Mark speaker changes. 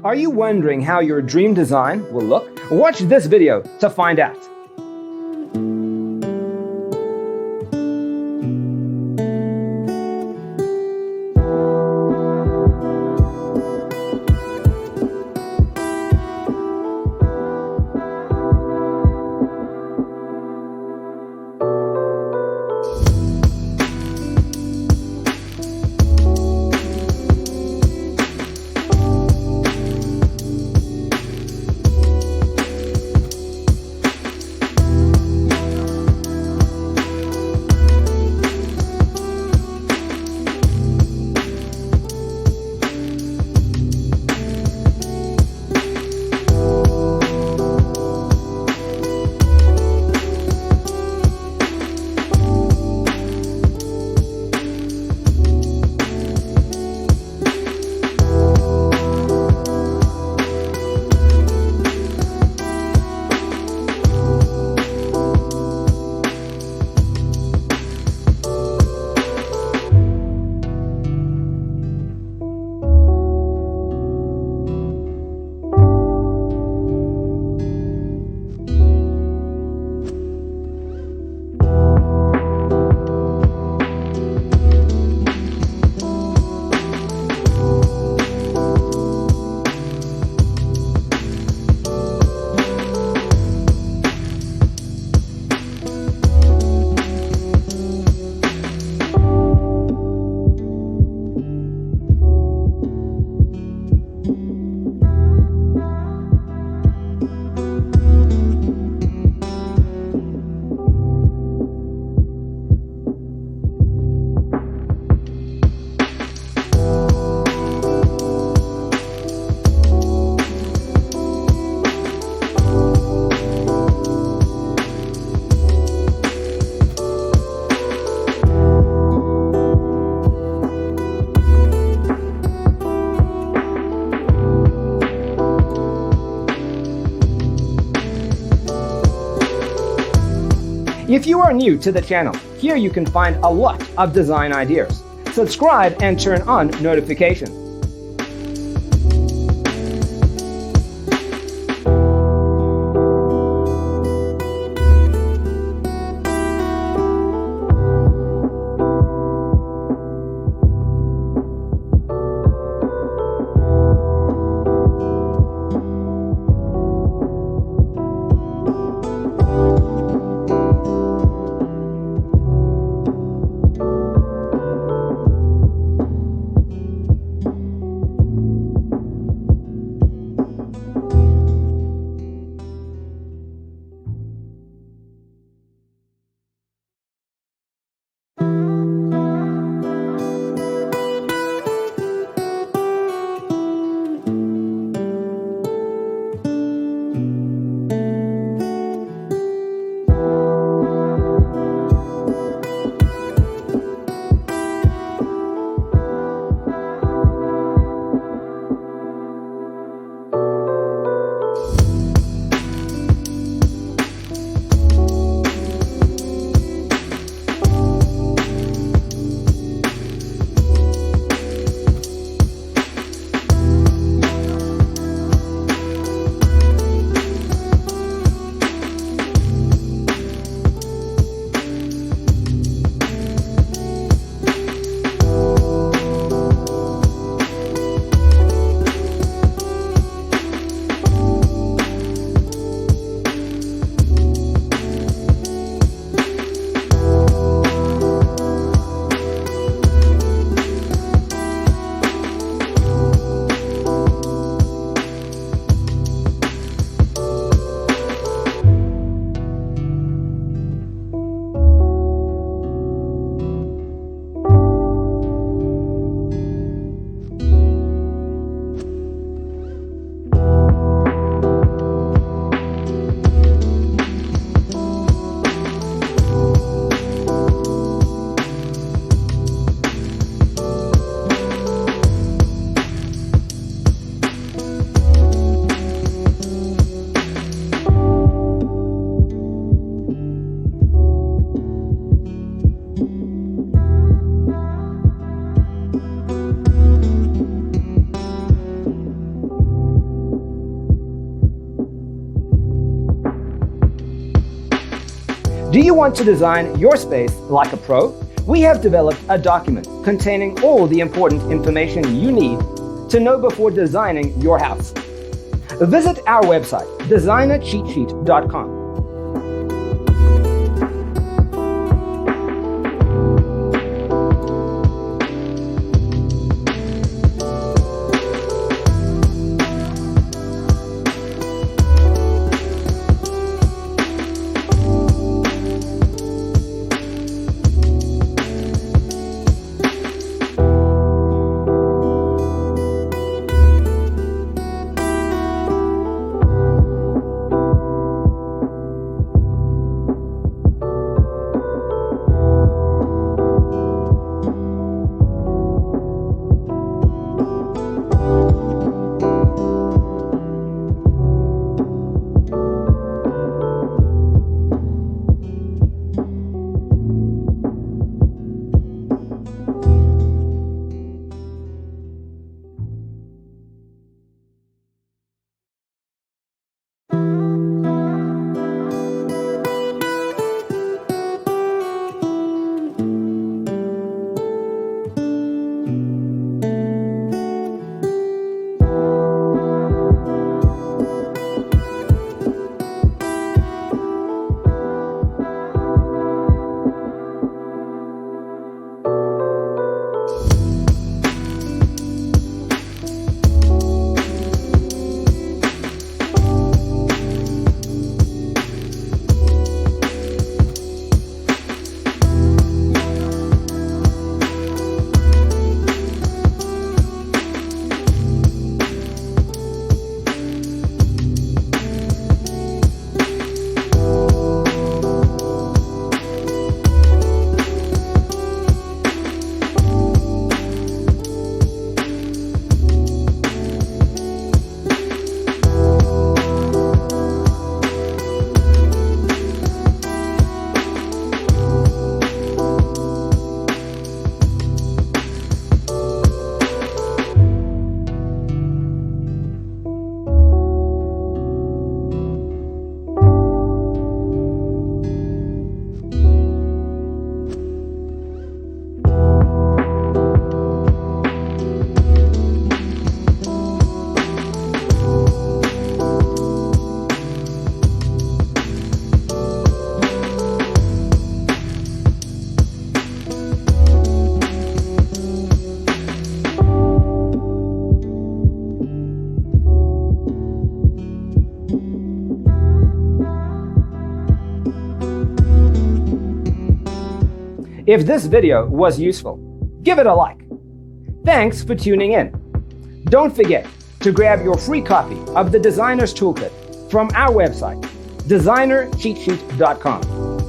Speaker 1: Are you wondering how your dream design will look? Watch this video to find out. If you are new to the channel, here you can find a lot of design ideas. Subscribe and turn on notifications. Do you want to design your space like a pro? We have developed a document containing all the important information you need to know before designing your house. Visit our website, designercheatsheet.com. If this video was useful, give it a like. Thanks for tuning in. Don't forget to grab your free copy of the Designer's Toolkit from our website, designercheatsheet.com.